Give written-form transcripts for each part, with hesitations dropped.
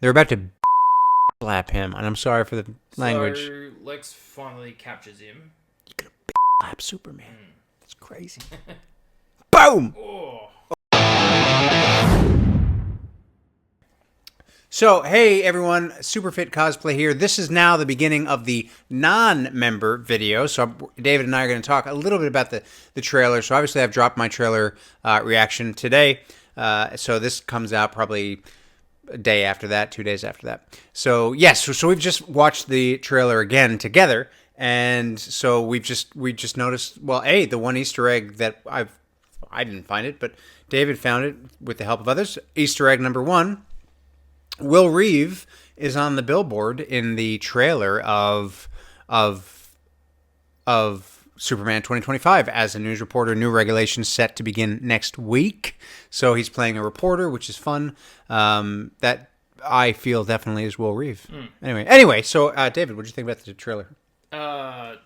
They're about to slap him, and I'm sorry for the language. So Lex finally captures him. Slap Superman. That's crazy. Boom! Oh. So, hey everyone, Superfit Cosplay here. This is now the beginning of the non-member video. So, David and I are going to talk a little bit about the trailer. So, obviously, I've dropped my trailer reaction today. So, this comes out probably a day after that, 2 days after that. So, yes, so we've just watched the trailer again together. And so, we just noticed, well, the one Easter egg that I didn't find it, but David found it with the help of others. Easter egg number one. Will Reeve is on the billboard in the trailer of Superman 2025 as a news reporter. New regulations set to begin next week. So he's playing a reporter, which is fun. That I feel definitely is Will Reeve. Anyway, so David, what do you think about the trailer? I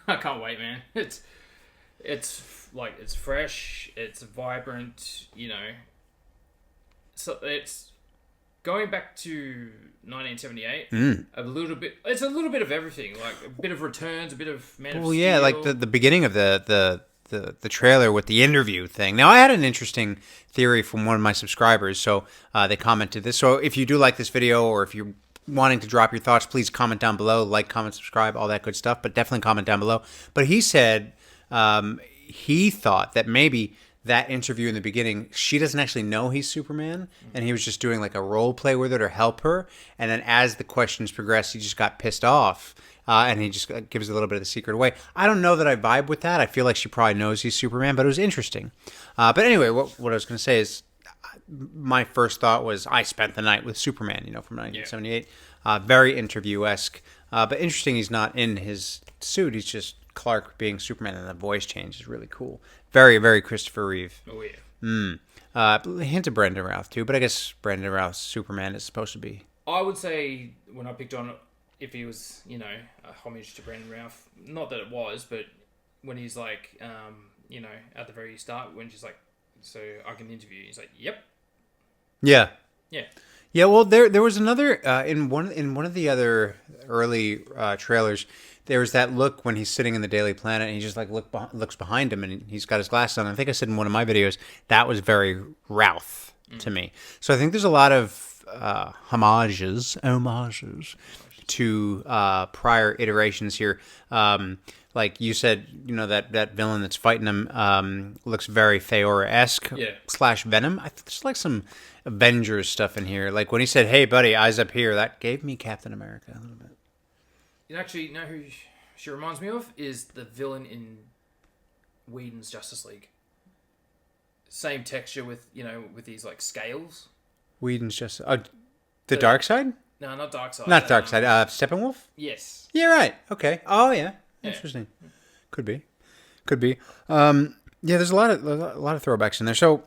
can't wait, man. It's like it's fresh, it's vibrant, you know. So it's going back to 1978, a little bit. It's a little bit of everything, like a bit of Returns, a bit of Man of Steel. Well, yeah, like the beginning of the trailer with the interview thing. Now, I had an interesting theory from one of my subscribers, so they commented this. So if you do like this video, or if you're wanting to drop your thoughts, please comment down below, like, comment, subscribe, all that good stuff, but definitely comment down below. But he said he thought that maybe that interview in the beginning, she doesn't actually know he's Superman, and he was just doing like a role play with her to help her. And then as the questions progressed, he just got pissed off, and he just gives a little bit of the secret away. I don't know that I vibe with that. I feel like she probably knows he's Superman, but it was interesting. But anyway, what I was going to say is, my first thought was I spent the night with Superman, from 1978. Very interview-esque. But interesting he's not in his suit. He's just Clark being Superman, and the voice change is really cool. Very, very Christopher Reeve. Oh, yeah. Hint of Brandon Routh, too. But I guess Brandon Routh's Superman is supposed to be. I would say when I picked on it, if he was, a homage to Brandon Routh, not that it was, but when he's like, at the very start, when she's like, so I can interview you, he's like, yep. Yeah. Yeah. Yeah, well, there was another in one of the other early trailers. There was that look when he's sitting in the Daily Planet, and he just like looks behind him, and he's got his glasses on. I think I said in one of my videos that was very Routh to me. So I think there's a lot of homages to prior iterations here. Like you said, that villain that's fighting him looks very Feora-esque / Venom. I think there's like some Avengers stuff in here. Like when he said, "Hey, buddy, eyes up here," that gave me Captain America a little bit. You actually know who she reminds me of is the villain in Whedon's Justice League. Same texture with these like scales. Whedon's just the Dark Side. No, not Darkseid. Not Darkseid. Steppenwolf. Yes. Yeah. Right. Okay. Oh yeah. Interesting. Could be. Yeah. There's a lot of throwbacks in there. So.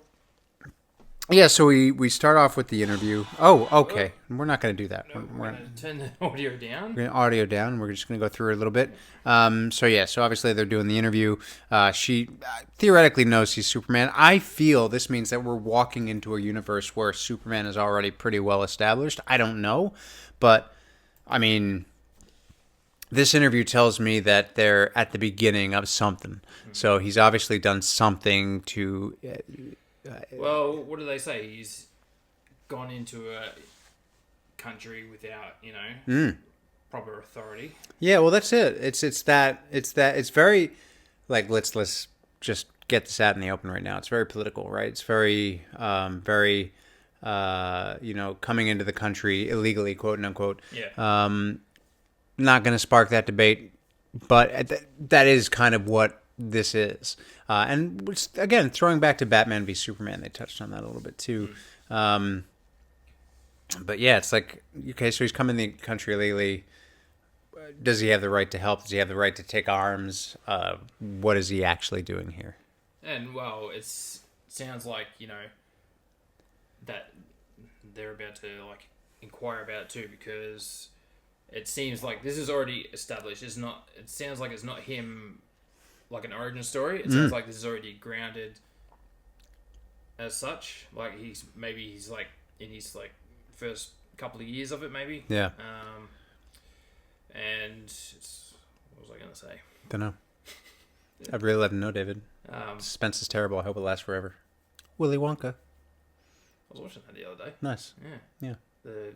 Yeah, so we start off with the interview. Oh, okay. We're not going to do that. No, we're going to turn the audio down. We're going to audio down. We're just going to go through it a little bit. So obviously they're doing the interview. She theoretically knows he's Superman. I feel this means that we're walking into a universe where Superman is already pretty well established. I don't know, but I mean, this interview tells me that they're at the beginning of something. Mm-hmm. So he's obviously done something to... well, what do they say? He's gone into a country without, proper authority. Yeah, well, that's it. It's very, like, let's just get this out in the open right now. It's very political, right? It's very, coming into the country illegally, quote unquote. Yeah. Not going to spark that debate, but that is kind of what this is. And again, throwing back to Batman v Superman, they touched on that a little bit too. But yeah, it's like, okay, so he's come in the country illegally. Does he have the right to help? Does he have the right to take arms? What is he actually doing here? And well, it sounds like that they're about to like inquire about it too, because it seems like this is already established. It sounds like it's not him. Like an origin story. It sounds like this is already grounded as such. Like he's like in his like first couple of years of it, maybe. Yeah. And what was I going to say? Don't know. I'd really love to know, David. Suspense is terrible. I hope it lasts forever. Willy Wonka. I was watching that the other day. Nice. Yeah. Yeah. The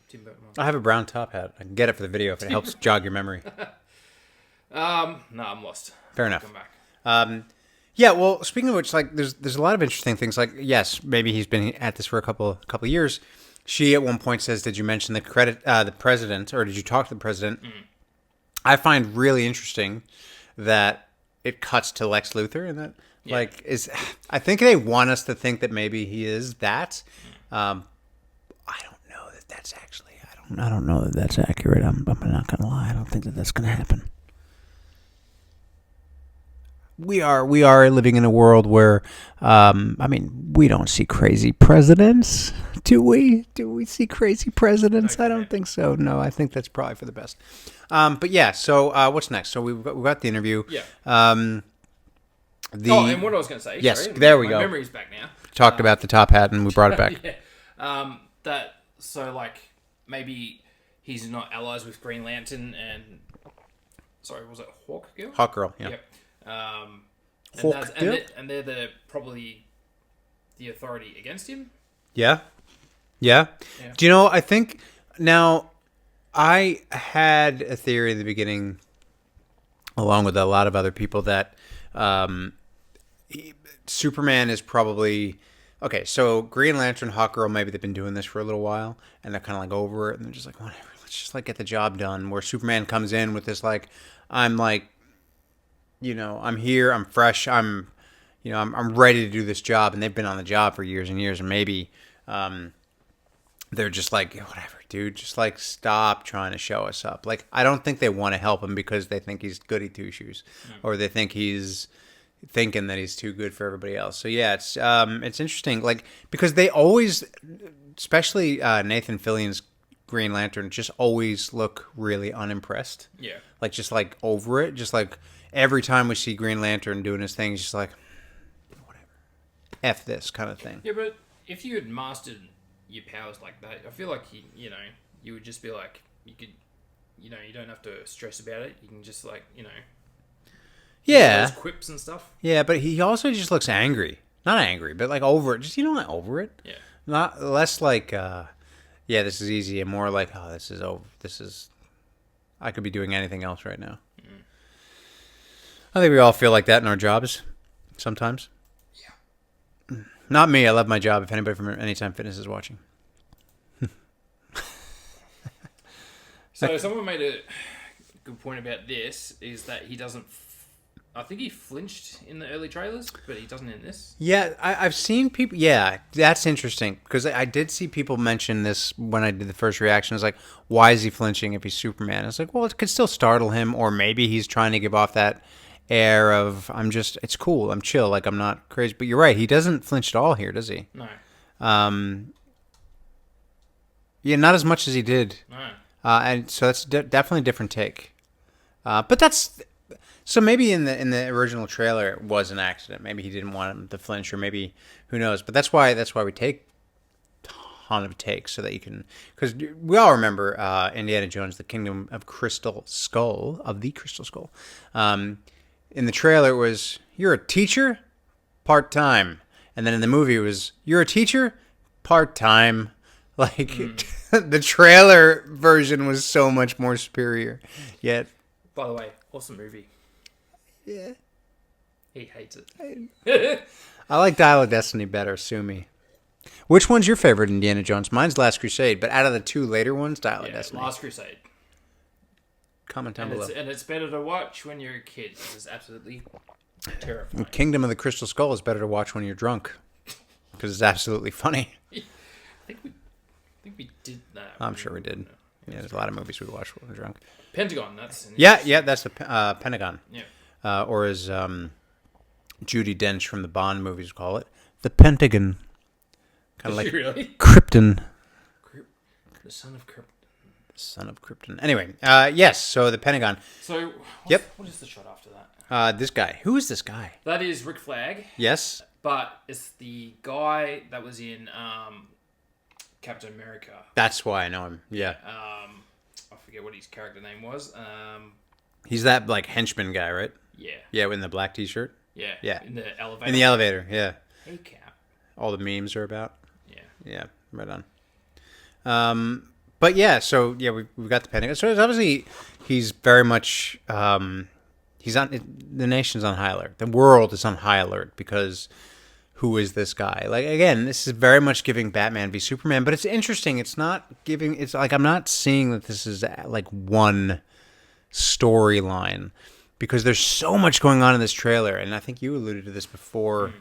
Tim Burton one. I have a brown top hat. I can get it for the video if it helps jog your memory. No, I'm lost. Fair enough. Come back. Yeah, well, speaking of which, like, there's a lot of interesting things. Like, yes, maybe he's been at this for a couple of years. She at one point says, "Did you mention the president, or did you talk to the president?" I find really interesting that it cuts to Lex Luthor, and that I think they want us to think that maybe he is that. I don't know that that's actually. I don't know that that's accurate. I'm not gonna lie. I don't think that that's gonna happen. We are living in a world where, we don't see crazy presidents, do we? Do we see crazy presidents? I don't think so. No, I think that's probably for the best. But yeah, so what's next? So we've got the interview. Yeah. And what I was going to say. Yes, sorry, there we go. My memory's back now. Talked about the top hat and we brought it back. Yeah. Maybe he's not allies with Green Lantern and... Sorry, was it Hawk Girl? Hawk Girl, yeah. Yep. And they're probably the authority against him. Yeah. Do you know? I think now I had a theory in the beginning, along with a lot of other people, that Superman is probably okay. So Green Lantern, Hawk Girl, maybe they've been doing this for a little while, and they're kind of like over it, and they're just like, whatever. Let's just like get the job done. Where Superman comes in with this I'm here, I'm fresh, I'm ready to do this job, and they've been on the job for years and years, and maybe they're just like, whatever, dude, just like stop trying to show us up. Like, I don't think they want to help him because they think he's goody two shoes, or they think he's thinking that he's too good for everybody else. So yeah, it's interesting, like, because they always, especially Nathan Fillion's Green Lantern, just always look really unimpressed. Yeah, like just like over it, just like. Every time we see Green Lantern doing his thing, he's just like, whatever. F this kind of thing. Yeah, but if you had mastered your powers like that, I feel like, you would just be like, you could, you don't have to stress about it. You can just yeah. Those quips and stuff. Yeah, but he also just looks angry. Not angry, but like over it. Just, like over it. Yeah. Not less like, this is easy, and more like, oh, this is over. I could be doing anything else right now. I think we all feel like that in our jobs sometimes. Yeah. Not me. I love my job. If anybody from Anytime Fitness is watching. So someone made a good point about this, is that he doesn't... I think he flinched in the early trailers, but he doesn't in this. Yeah, I've seen people... Yeah, that's interesting. Because I did see people mention this when I did the first reaction. It's like, why is he flinching if he's Superman? It's like, well, it could still startle him, or maybe he's trying to give off that air of it's cool, I'm chill, like I'm not crazy. But you're right, he doesn't flinch at all here, does he? No. Yeah, not as much as he did. No. And so that's definitely a different take. But that's so maybe in the original trailer it was an accident. Maybe he didn't want him to flinch, or maybe who knows. But that's why we take a ton of takes so that you can, because we all remember Indiana Jones, the Kingdom of Crystal Skull, in the trailer, it was, you're a teacher? Part-time. And then in the movie, it was, you're a teacher? Part-time. Like, the trailer version was so much more superior. Yet... By the way, awesome movie. Yeah. He hates it. I like Dial of Destiny better, sue me. Which one's your favorite Indiana Jones? Mine's Last Crusade, but out of the two later ones, Dial of Destiny. Last Crusade. Comment down below. And it's better to watch when you're a kid. It's absolutely terrifying. Kingdom of the Crystal Skull is better to watch when you're drunk, because it's absolutely funny. I think we did that. I'm sure we did. Yeah, there's a lot of movies we watch when we're drunk. Pentagon, that's... that's the Pentagon. Yeah. Or as Judi Dench from the Bond movies call it, the Pentagon. Kind of like really? Krypton. The son of Krypton. Son of Krypton. Anyway, yes, so the Pentagon. So, what is the shot after that? This guy. Who is this guy? That is Rick Flag. Yes. But it's the guy that was in Captain America. That's why I know him. Yeah. I forget what his character name was. He's that like henchman guy, right? Yeah. Yeah, in the black t-shirt. Yeah. Yeah. In the elevator. In the elevator, yeah. Hey, Cap. All the memes are about. Yeah. Yeah, right on. But yeah, so yeah, we've got the Pentagon. So it's obviously he's very much he's on the nation's on high alert. The world is on high alert because who is this guy? Like again, this is very much giving Batman v Superman, but it's interesting. It's not giving. It's like I'm not seeing that this is like one storyline because there's so much going on in this trailer, and I think you alluded to this before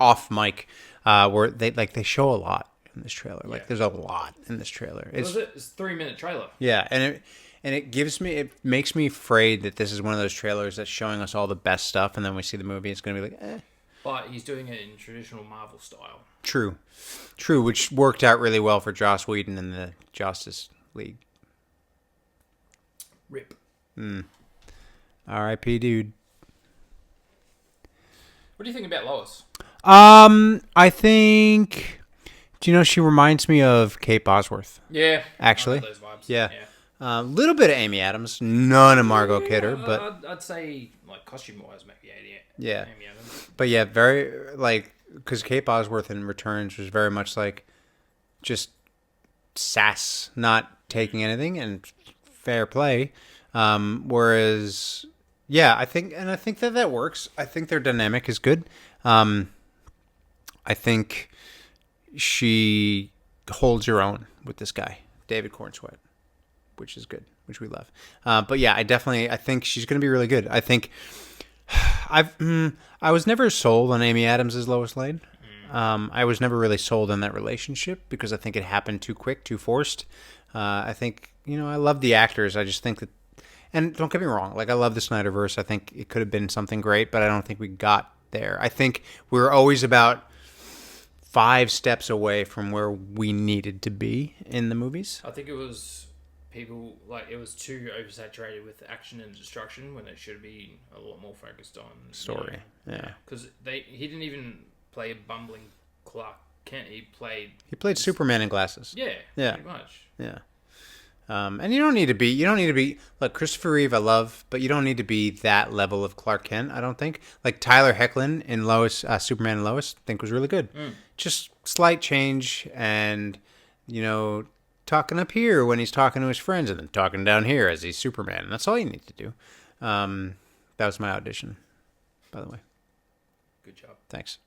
off mic, where they show a lot in this trailer. Like there's a lot in this trailer. It's a 3-minute trailer. Yeah, and it makes me afraid that this is one of those trailers that's showing us all the best stuff, and then we see the movie, it's going to be like, eh. But he's doing it in traditional Marvel style. True, which worked out really well for Joss Whedon in the Justice League. Rip. R.I.P. dude. What do you think about Lois? I think. Do you know she reminds me of Kate Bosworth? Yeah, actually, I got those vibes. Yeah. A little bit of Amy Adams, none of Margot Kidder, but I'd say like costume wise, maybe 88. Yeah, Amy Adams. But yeah, very like because Kate Bosworth in Returns was very much like just sass, not taking anything, and fair play. Whereas, yeah, I think that works. I think their dynamic is good. I think she holds her own with this guy, David Corenswet, which is good, which we love. But yeah, I think she's going to be really good. I think I was never sold on Amy Adams as Lois Lane. I was never really sold on that relationship because I think it happened too quick, too forced. I think, I love the actors. I just think that, and don't get me wrong, like I love the Snyderverse. I think it could have been something great, but I don't think we got there. I think we were always about 5 steps away from where we needed to be in the movies. I think it was people, like, it was too oversaturated with action and destruction when it should be a lot more focused on story. Yeah. Because he didn't even play a bumbling Clark Kent. He played Superman in glasses. Yeah. Pretty much. Yeah. And you don't need to be, look, Christopher Reeve I love, but you don't need to be that level of Clark Kent, I don't think. Like Tyler Hoechlin in Lois, Superman and Lois, I think was really good. Just slight change and, talking up here when he's talking to his friends and then talking down here as he's Superman. That's all you need to do. That was my audition, by the way. Good job. Thanks.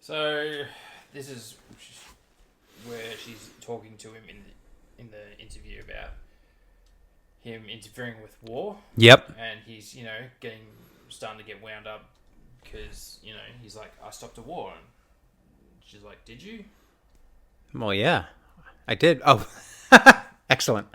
So, this is where she's talking to him in the interview about him interfering with war. Yep. And he's, starting to get wound up because, he's like, I stopped a war. And she's like, did you? Well, yeah, I did. Oh, excellent.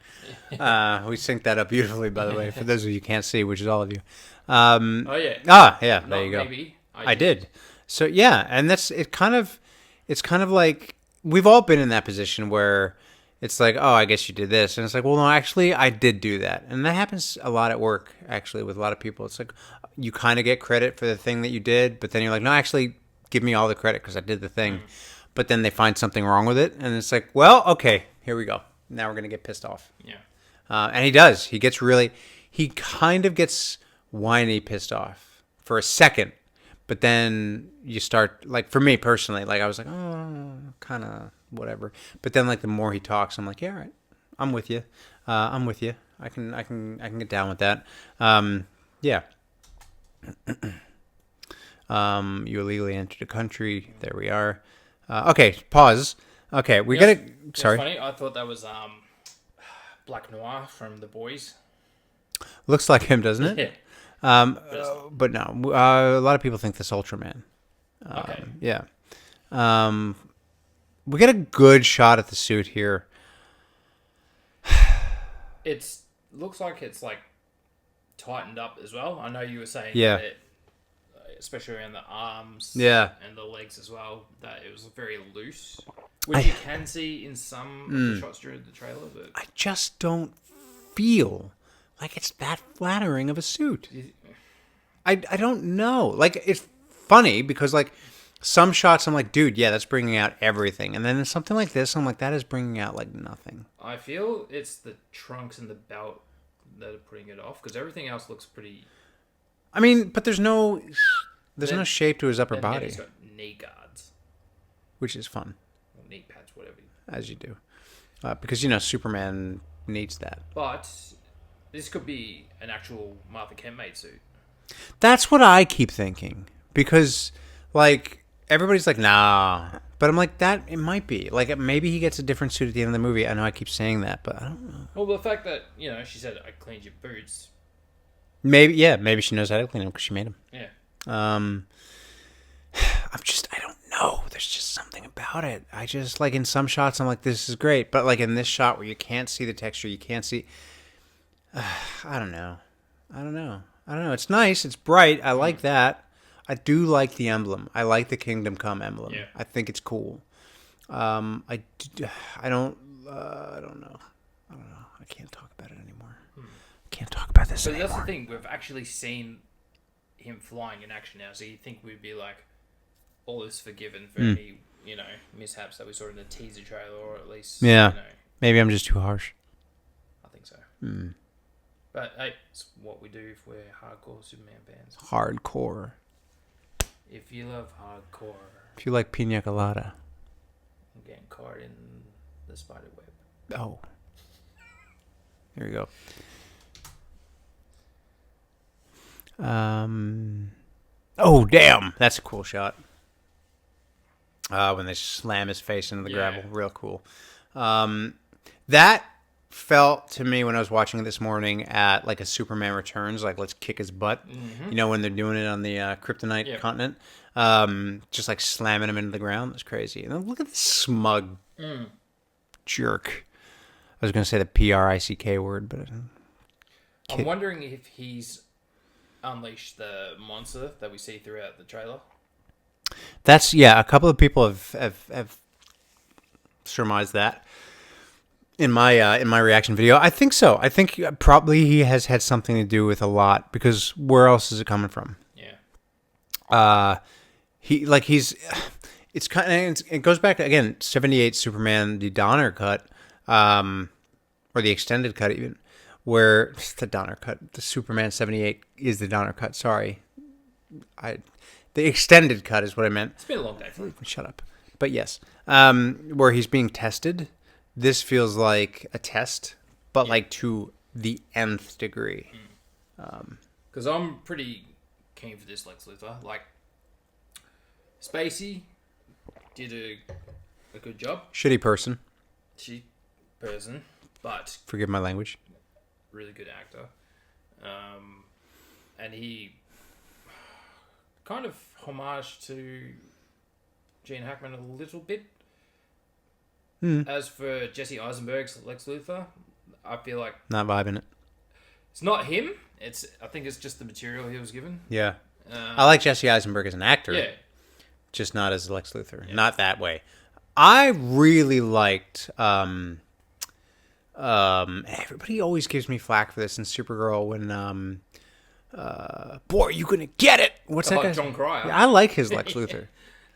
We synced that up beautifully, by the way, for those of you who can't see, which is all of you. Oh, yeah. Yeah, there you go. Maybe. I did. So, yeah, and it's kind of like, we've all been in that position where it's like, oh, I guess you did this. And it's like, well, no, actually, I did do that. And that happens a lot at work, actually, with a lot of people. It's like, you kind of get credit for the thing that you did, but then you're like, no, actually, give me all the credit because I did the thing. But then they find something wrong with it. And it's like, well, okay, here we go. Now we're going to get pissed off. Yeah. And he does. He kind of gets whiny pissed off for a second. But then you start, like, for me personally, like, I was like, oh, kind of whatever. But then, like, the more he talks, I'm like, yeah, all right, I'm with you. I can get down with that. Yeah. You illegally entered the country. There we are. Okay, pause. Okay, we gotta. Sorry. It's funny. I thought that was Black Noir from The Boys. Looks like him, doesn't it? Yeah. But no, a lot of people think this Ultraman. Okay. Yeah. We get a good shot at the suit here. It looks like it's like tightened up as well. I know you were saying that it, especially around the arms and the legs as well, that it was very loose. Which you can see in some of the shots during the trailer. But I just don't feel like it's that flattering of a suit. I don't know. Like, it's funny because, like, some shots I'm like, dude, yeah, that's bringing out everything. And then something like this, I'm like, that is bringing out like nothing. I feel it's the trunks and the belt that are putting it off, because everything else looks pretty. I mean, but there's no shape to his upper Then again, body, he's got knee guards, which is fun, or knee pads, whatever. as you do, because Superman needs that. But this could be an actual Martha Kent made suit. That's what I keep thinking, because like everybody's like, nah, but I'm like, that it might be like maybe he gets a different suit at the end of the movie. I know I keep saying that, but I don't know. Well, the fact that she said I cleaned your boots. Maybe she knows how to clean them because she made them. Yeah. I don't know. There's just something about it. I just like in some shots I'm like, this is great, but like in this shot where you can't see the texture, you can't see. I don't know. It's nice. It's bright. I like that. I do like the emblem. I like the Kingdom Come emblem. Yeah. I think it's cool. I don't know. I can't talk about it anymore. I can't talk about this anymore. That's the thing. We've actually seen him flying in action now, so you'd think we'd be like, all is forgiven for any, mishaps that we saw in the teaser trailer, or at least, Maybe I'm just too harsh. I think so. But hey, it's what we do if we're hardcore Superman fans. Hardcore. If you love hardcore, If you like pina colada. I'm getting caught in the spider web. Oh. Here we go. Oh, damn. That's a cool shot. When they slam his face into the gravel. Real cool. That felt to me when I was watching it this morning at like a Superman Returns, like let's kick his butt. When they're doing it on the Kryptonite continent. Just like slamming him into the ground. That's crazy. And then look at this smug jerk. I was going to say the PRICK word, but I'm wondering if he's unleashed the monster that we see throughout the trailer. That's a couple of people have surmised that in my reaction video. I think so. I think probably he has had something to do with a lot, because where else is it coming from? Yeah. It's kind of, it goes back again, 78 Superman, the Donner cut, or the extended cut even, where the Donner cut, the Superman 78 is the Donner cut. Sorry, the extended cut is what I meant. It's been a long day for him. Shut up. But yes, where he's being tested. This feels like a test, but like to the nth degree. Because I'm pretty keen for this Lex Luthor. Like, Spacey did a good job. Shitty person. But Forgive my language. really good actor. And he kind of homage to Gene Hackman a little bit. As for Jesse Eisenberg's Lex Luthor, I feel like Not vibing it. it's not him. I think it's just the material he was given. Yeah. I like Jesse Eisenberg as an actor. Yeah. Just not as Lex Luthor. Yeah. Not that way. I really liked... everybody always gives me flack for this in Supergirl when... boy, you gonna get it! What's that guy? John Cryer. I like his Lex Luthor.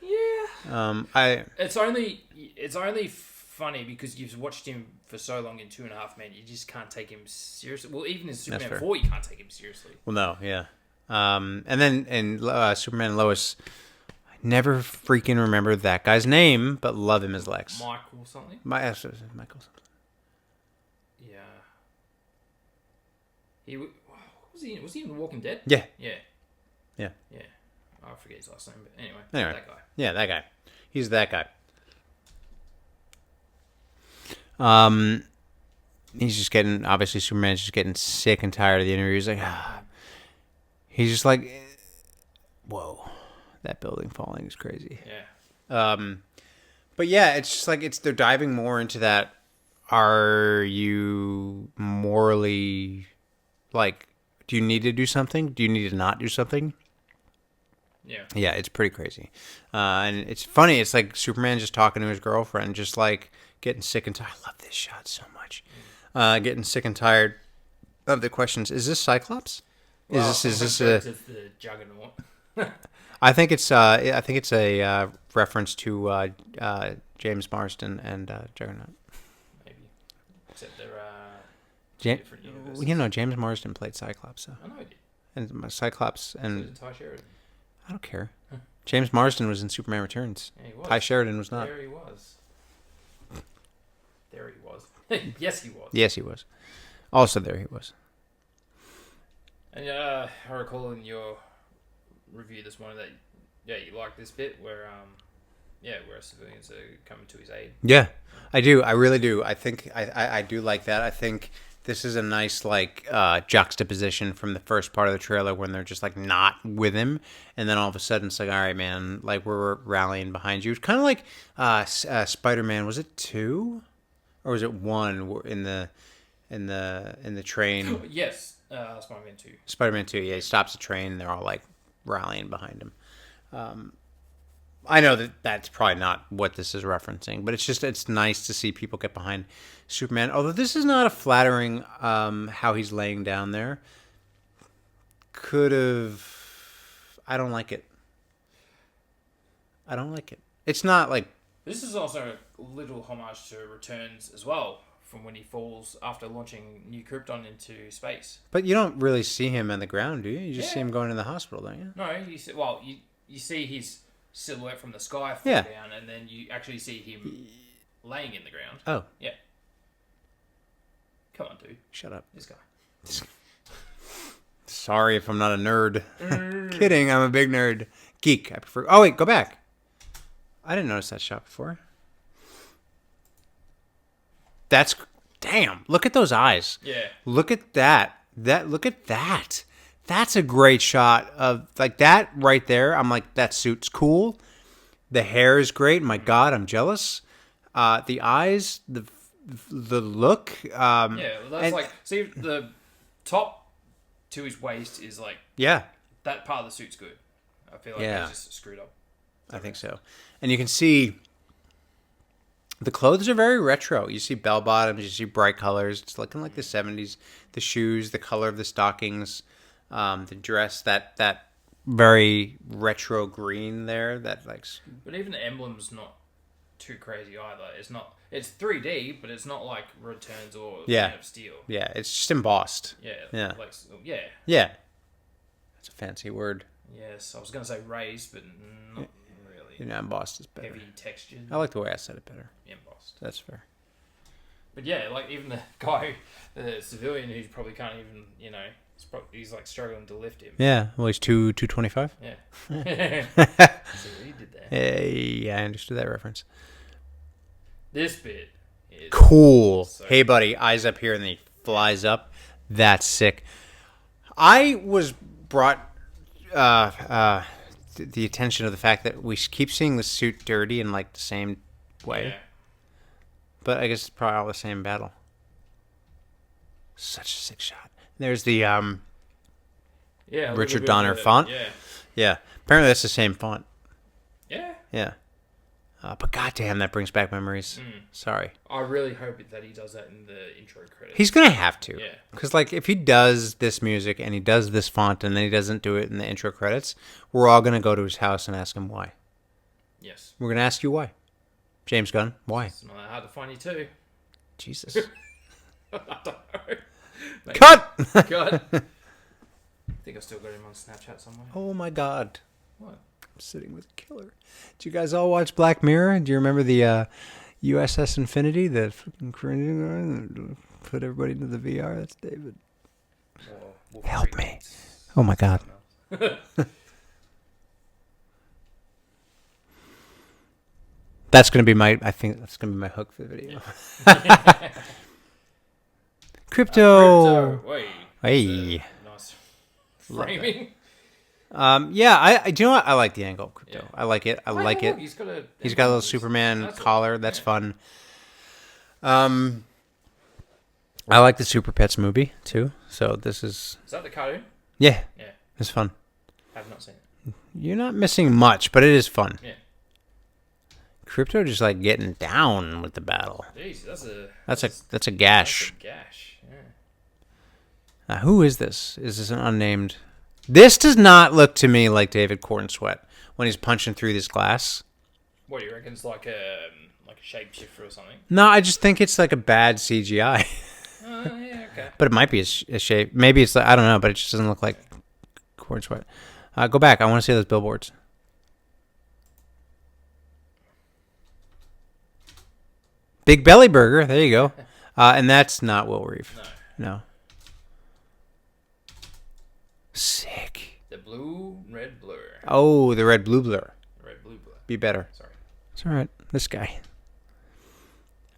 Yeah. It's only funny because you've watched him for so long in 2.5 Men, you just can't take him seriously. Well, even in Superman 4, you can't take him seriously. Well, no, yeah. And then in Superman and Lois, I never freaking remember that guy's name, but love him as Lex. Michael something? Michael something. Yeah. Was he in Walking Dead? Yeah. Yeah. Yeah. Yeah. I forget his last name, but anyway. That guy. Yeah, that guy. He's that guy. He's just getting, obviously Superman's just getting sick and tired of the interview. He's like, he's just like, whoa, that building falling is crazy. Yeah. But yeah, it's just like, they're diving more into that. Are you morally, like, do you need to do something? Do you need to not do something? Yeah. Yeah, it's pretty crazy. And it's funny. It's like Superman just talking to his girlfriend, just like getting sick and tired. I love this shot so much. Getting sick and tired of the questions. Is this Cyclops? Well, Is this the Juggernaut? I think it's a reference to James Marsden and Juggernaut. Maybe. Except they're different universes. You know, James Marsden played Cyclops, so. I know he did. And Cyclops So and did Ty Sheridan. I don't care. James Marsden was in Superman Returns. Yeah, he was. Ty Sheridan was not. There he was. There he was. Yes, he was. Yes, he was. Also, there he was. And I recall in your review this morning that you like this bit where where civilians are coming to his aid. Yeah, I do. I really do. I think I do like that. I think this is a nice like juxtaposition from the first part of the trailer when they're just like not with him, and then all of a sudden it's like, all right, man, like we're rallying behind you. It's kind of like Spider-Man. Was it 2 or was it 1 in the train? Yes, Spider-Man 2. Spider-Man 2. Yeah, he stops the train and they're all like rallying behind him. I know that's probably not what this is referencing, but it's nice to see people get behind Superman. Although this is not a flattering how he's laying down there. I don't like it. I don't like it. It's not like... This is also a little homage to Returns as well, from when he falls after launching New Krypton into space. But you don't really see him on the ground, do you? You just see him going to the hospital, don't you? No, you see his silhouette from the sky fall down, and then you actually see him laying in the ground. Oh. Yeah. Come on, dude. Shut up. This guy. Sorry if I'm not a nerd. Kidding, I'm a big nerd. Geek, I prefer... Oh, wait, go back. I didn't notice that shot before. That's... Damn, look at those eyes. Yeah. Look at that. Look at that. That's a great shot of... Like, that right there, I'm like, that suit's cool. The hair is great. My God, I'm jealous. The eyes, the look. That's like... See, the top to his waist is like... Yeah. That part of the suit's good. I feel like it's just screwed up. I think so. And you can see the clothes are very retro. You see bell bottoms, you see bright colors. It's looking like the 70s. The shoes, the color of the stockings, the dress, that very retro green there. That like. But even the emblem's not too crazy either. It's 3D, but it's not like Returns or Man of Steel. Yeah, it's just embossed. Yeah. Yeah. That's a fancy word. Yes, I was going to say raised, but not really. You know, embossed is better. Heavy textured. I like the way I said it better. Embossed. That's fair. But yeah, like even the guy, the civilian who probably can't even, he's like struggling to lift him. Yeah, well, he's 225. Yeah. See what he did there. Hey, I understood that reference. This bit is cool. So hey, buddy, eyes up here, and then he flies up. That's sick. I was brought the attention of the fact that we keep seeing the suit dirty in like the same way. Yeah. But I guess it's probably all the same battle. Such a sick shot. There's the Richard Donner font. Yeah. Apparently that's the same font. Yeah. Yeah. But goddamn, that brings back memories. Sorry. I really hope that he does that in the intro credits. He's gonna have to. Yeah. Because like if he does this music and he does this font and then he doesn't do it in the intro credits, we're all gonna go to his house and ask him why. Yes. We're gonna ask you why. James Gunn, why? It's not that hard to find you too. Jesus. I don't know. Maybe. Cut! God. I think I still got him on Snapchat somewhere. Oh my God. What? I'm sitting with a killer. Did you guys all watch Black Mirror? Do you remember the USS Infinity? The fucking put everybody into the VR? That's David. Help me. Oh my God. That's going to be I think that's going to be my hook for the video. Yeah. Crypto. Wait. Hey. Nice framing. Yeah, I do you know what? I like the angle of Crypto. Yeah. I like it. I like it. He's got a little Superman collar. That's fun. I like the Super Pets movie too. So this is. Is that the cartoon? Yeah. Yeah. It's fun. I've not seen it. You're not missing much, but it is fun. Yeah. Crypto just like getting down with the battle. Jeez, that's a gash. That's a gash. Yeah. Who is this? Is this an unnamed? This does not look to me like David Corenswet when he's punching through this glass. What do you reckon? It's like a shapeshifter or something? No, I just think it's like a bad CGI. Yeah, okay. But it might be a shape. Maybe it's, I don't know, but it just doesn't look like Corenswet. Go back. I want to see those billboards. Big Belly Burger. There you go. And that's not Will Reeve. No. Sick. The blue, red, blur. Oh, the red, blue blur. Red, blue, blur. Be better. Sorry. It's all right. This guy.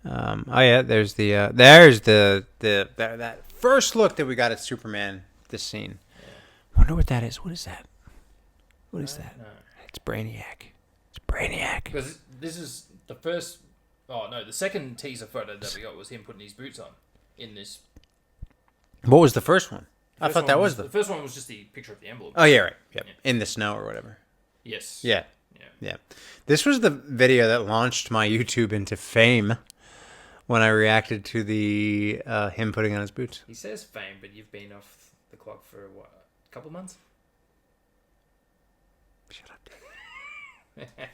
Oh yeah, there's that first look that we got at Superman. This scene. Yeah. Wonder what that is. What is that? What is that? No. It's Brainiac. It's Brainiac. Because this is the first. Oh no, the second teaser photo that we got was him putting his boots on in this. What was the first one? I thought that was the first one was just the picture of the emblem. Oh yeah, right. Yep. Yeah. In the snow or whatever. Yes. Yeah. Yeah. This was the video that launched my YouTube into fame when I reacted to the him putting on his boots. He says fame, but you've been off the clock for what, a couple months? Shut up, David.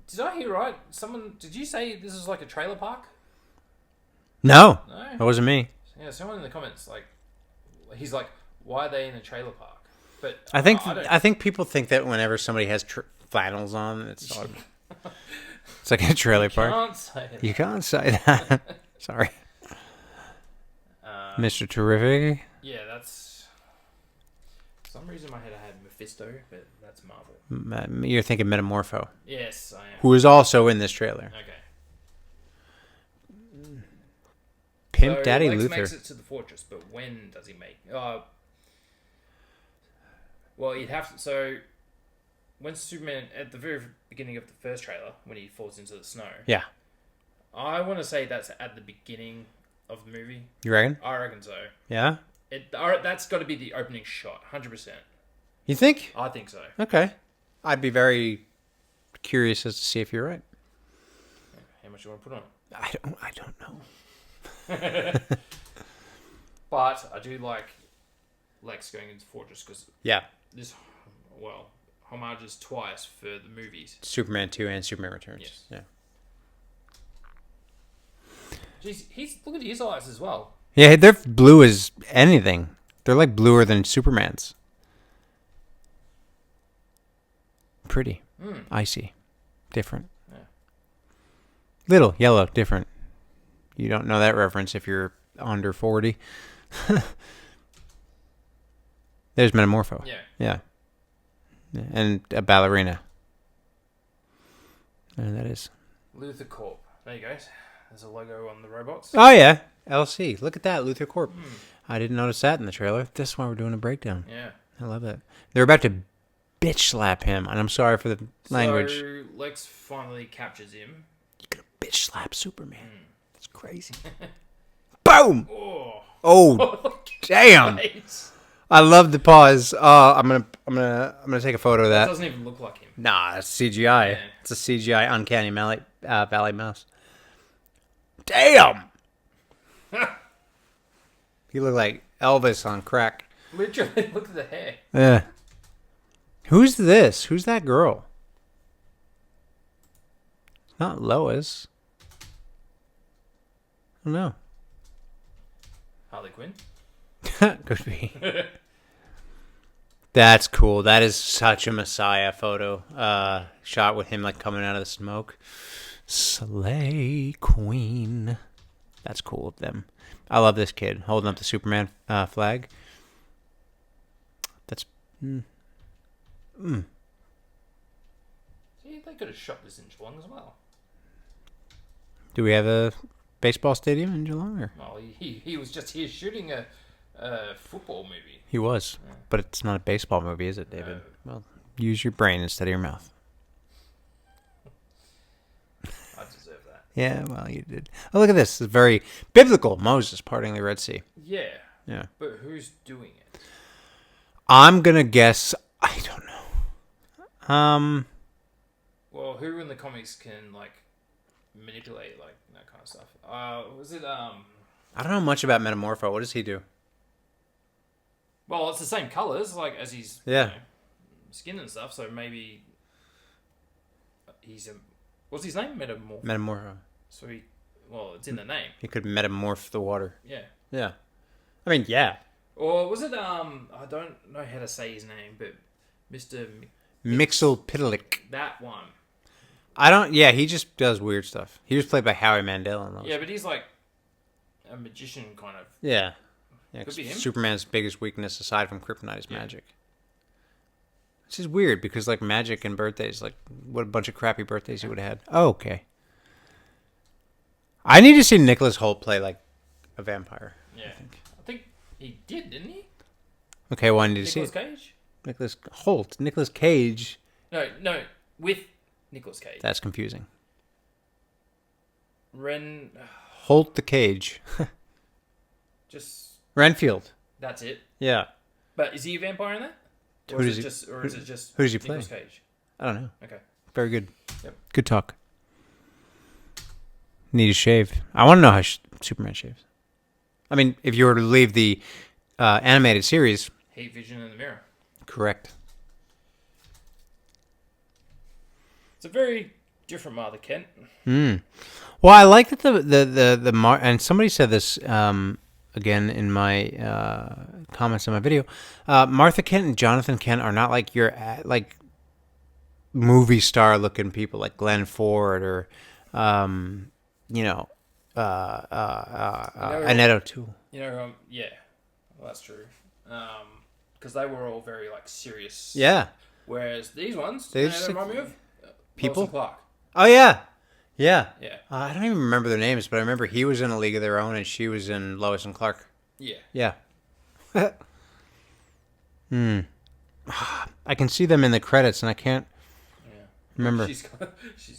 Did I hear right? Did you say this is like a trailer park? No, No, that wasn't me. Yeah, someone in the comments he's like, why are they in a trailer park? But I think people think that whenever somebody has flannels on, it's like a trailer park. Can't say that. You can't say that. Sorry, Mr. Terrific. Yeah, that's. For some reason, in my head I had Mephisto, but that's Marvel. You're thinking Metamorpho. Yes, I am. Who is also in this trailer. Okay. Pimp So Daddy Lex Luthor. makes it to the fortress, but when does he make? Well, you'd have to. So, when Superman at the very beginning of the first trailer, when he falls into the snow, Yeah. I want to say that's at the beginning of the movie. You reckon? I reckon so. Yeah. That's got to be the opening shot, 100%. You think? I think so. Okay. I'd be very curious as to see if you're right. How much do you want to put on it? I don't know. But I do like Lex going into Fortress because this, homages twice for the movies. Superman 2 and Superman Returns. Yes. Yeah. Jeez, look at his eyes as well. Yeah, they're blue as anything. They're like bluer than Superman's. Pretty. Icy. Different. Yeah. Little. Yellow. Different. You don't know that reference if you're under 40. There's Metamorpho. Yeah. And a ballerina. And that is. Luthor Corp. There you go. There's a logo on the robots. Oh, yeah. LC. Look at that. Luthor Corp. I didn't notice that in the trailer. That's why we're doing a breakdown. Yeah. I love that. They're about to bitch slap him. And I'm sorry for the language. So Lex finally captures him. You're going to bitch slap Superman. That's crazy. Boom! Oh. Oh, damn! Face. I love the pause. I'm gonna take a photo of That that. doesn't even look like him. Nah, it's CGI. Yeah. It's a CGI uncanny valley mouse. Damn! You look like Elvis on crack. Literally, look at the hair. Yeah. Who's this? Who's that girl? Not Lois. I don't know. Harley Quinn. Could be. That's cool. That is such a Messiah photo. Shot with him like coming out of the smoke. Slay Queen. That's cool of them. I love this kid holding up the Superman flag. That's. See, they could have shot this in Geelong as well. Do we have a baseball stadium in Geelong? Or? Well, he was just here shooting a football movie. He was. Yeah. But it's not a baseball movie, is it, David? No. Well, use your brain instead of your mouth. I deserve that. Yeah, well, you did. Oh, look at this. It's very biblical. Moses parting the Red Sea. Yeah. Yeah. But who's doing it? I'm going to guess. I don't know. Well, who in the comics can, like, manipulate, like, that kind of stuff? Was it, I don't know much about Metamorpho. What does he do? Well, it's the same colours, like as his skin and stuff. So maybe he's a what's his name? Metamorpho. So it's in the name. He could metamorph the water. Yeah. Yeah. I mean, yeah. Or was it I don't know how to say his name, but Mr. Mixelpidlick. That one. Yeah, he just does weird stuff. He was played by Howie Mandel in those. Yeah, but he's like a magician kind of. Yeah. Could be him. Superman's biggest weakness, aside from kryptonite, is magic. Which is weird, because, like, magic and birthdays, like, what a bunch of crappy birthdays he would have had. Oh, okay. I need to see Nicholas Hoult play, like, a vampire. Yeah. I think he did, didn't he? Okay, well, I need to see it. Nicolas Cage? Nicholas Hoult. Nicolas Cage. No, with Nicolas Cage. That's confusing. Hoult the Cage. Just... Renfield. That's it. Yeah. But is he a vampire in that? Or is it just who does he play? Nicolas Cage? I don't know. Okay. Very good. Yep. Good talk. Need to shave. I want to know how Superman shaves. I mean, if you were to leave the animated series... Heat vision in the mirror. Correct. It's a very different Martha Kent. Well, I like that the and somebody said this again in my comments on my video. Martha Kent and Jonathan Kent are not like your like movie star looking people like Glenn Ford or Annette O'Toole. Yeah, well, that's true. Because they were all very like serious. Yeah. Whereas these ones, they just remind me of people. Lois and Clark. Oh yeah. Yeah. I don't even remember their names, but I remember he was in A League of Their Own and she was in Lois and Clark. Yeah. Yeah. I can see them in the credits, and I can't remember. She's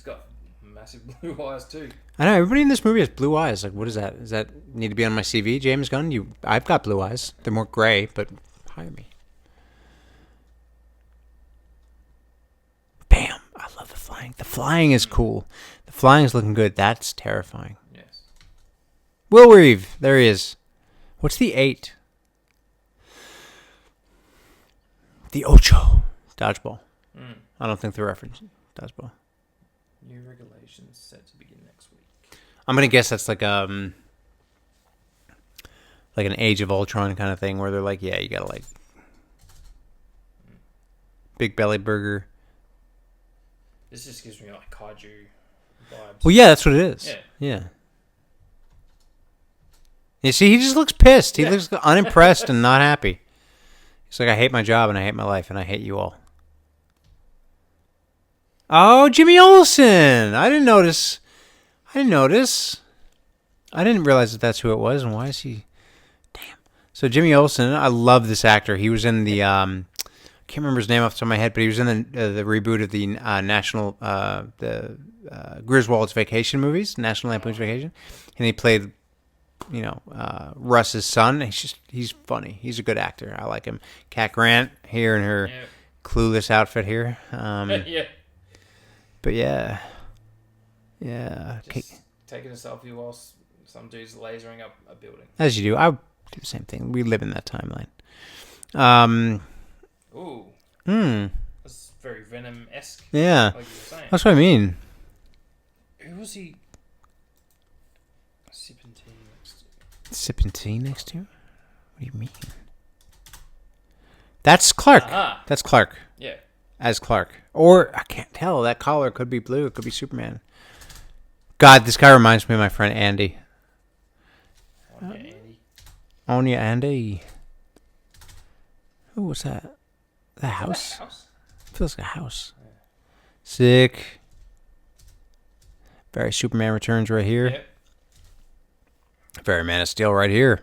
got massive blue eyes too. I know everybody in this movie has blue eyes. Like, what is that? Does that need to be on my CV? James Gunn, I've got blue eyes. They're more gray, but hire me. Bam! I love the flying. The flying is cool. The flying is looking good. That's terrifying. Yes. Will Reeve, there he is. What's the 8? The Ocho. Dodgeball. I don't think they're referencing dodgeball. New regulations set to begin next week. I'm gonna guess that's like an Age of Ultron kind of thing where they're like, yeah, you gotta like big belly burger. This just gives me like kaiju vibes. Well, yeah, that's what it is. Yeah. You see, he just looks pissed. He looks unimpressed and not happy. He's like, I hate my job and I hate my life and I hate you all. Oh, Jimmy Olsen! I didn't notice. I didn't realize that that's who it was. And why is he? Damn. So Jimmy Olsen, I love this actor. He was in the I can't remember his name off the top of my head, but he was in the reboot of the national Griswold's Vacation movies, National Lampoon's Vacation, and he played Russ's son. He's funny. He's a good actor. I like him. Cat Grant here in her clueless outfit here. But yeah. Just taking a selfie while some dude's lasering up a building. As you do. I would do the same thing. We live in that timeline. Ooh. That's very Venom-esque. Yeah. Like you were saying. That's what I mean. Who was he sipping tea next to? Sipping tea next to? What do you mean? That's Clark. Uh-huh. That's Clark. Yeah. As Clark. Or, I can't tell. That collar could be blue. It could be Superman. God, this guy reminds me of my friend Andy. Onya Andy. Ooh, what's that? The house? Feels like a house. Yeah. Sick. Very Superman Returns right here. Yep. Very Man of Steel right here.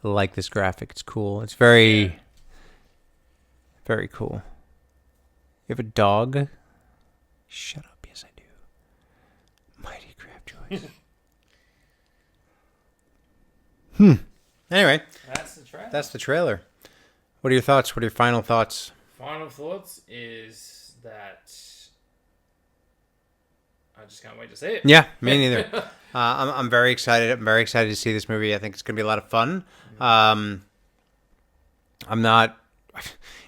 I like this graphic. It's cool. It's very cool. You have a dog? Shut up. Yes, I do. Mighty Crab Joys. Anyway. That's the trailer. That's the trailer. What are your thoughts? What are your final thoughts? Final thoughts is that I just can't wait to see it. Yeah, me neither. I'm very excited. I'm very excited to see this movie. I think it's going to be a lot of fun. I'm not.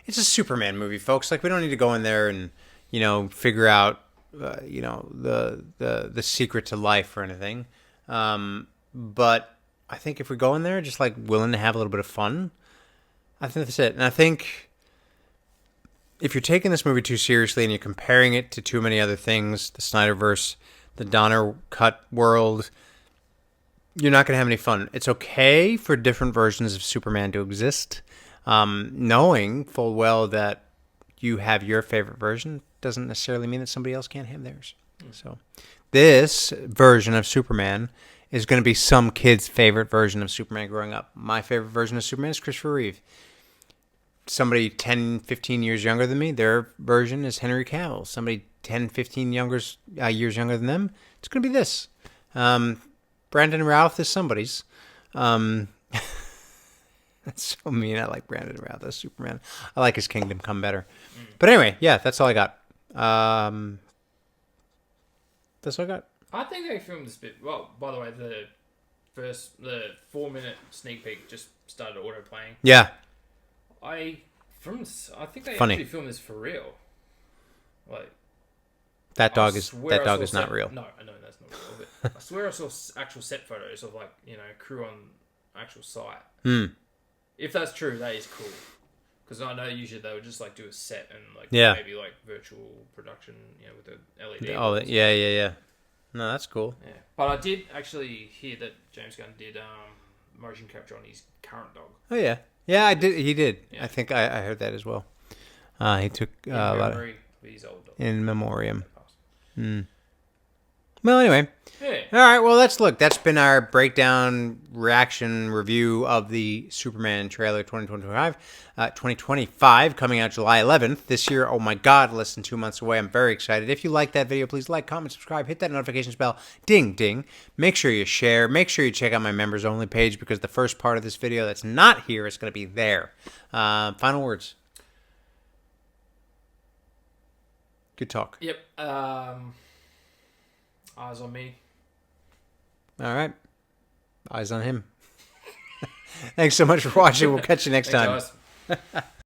It's a Superman movie, folks. Like, we don't need to go in there and, figure out, the secret to life or anything. But I think if we go in there just like willing to have a little bit of fun, I think that's it. And I think if you're taking this movie too seriously and you're comparing it to too many other things, the Snyderverse, the Donner cut world, you're not going to have any fun. It's okay for different versions of Superman to exist. Knowing full well that you have your favorite version doesn't necessarily mean that somebody else can't have theirs. So this version of Superman is going to be some kid's favorite version of Superman growing up. My favorite version of Superman is Christopher Reeve. Somebody 10, 15 years younger than me, their version is Henry Cavill. Somebody 10, 15 years younger than them, it's going to be this. Brandon Routh is somebody's. That's so mean. I like Brandon Routh as Superman. I like his Kingdom Come better. But anyway, yeah, that's all I got. That's all I got. I think they filmed this bit. Well, by the way, the 4-minute sneak peek just started auto playing. Yeah. I think they Funny. actually filmed this for real. Like, That dog is not real. No, I know that's not real. But I swear I saw actual set photos of crew on actual site. If that's true, that is cool. Because I know usually they would just do a set and maybe virtual production, with the LED. Oh, yeah. No, that's cool. Yeah, but I did actually hear that James Gunn did motion capture on his current dog. Oh yeah, I did. He did. Yeah. I think I heard that as well. He took a lot of his old dog. In memoriam. Well, anyway. Yeah. All right. Well, that's been our breakdown, reaction, review of the Superman trailer 2025, coming out July 11th this year. Oh my God, less than 2 months away. I'm very excited. If you like that video, please like, comment, subscribe, hit that notifications bell, ding, ding. Make sure you share. Make sure you check out my members only page because the first part of this video that's not here is going to be there. Final words. Good talk. Yep. Eyes on me. All right. Eyes on him. Thanks so much for watching. We'll catch you next time. Thanks, guys.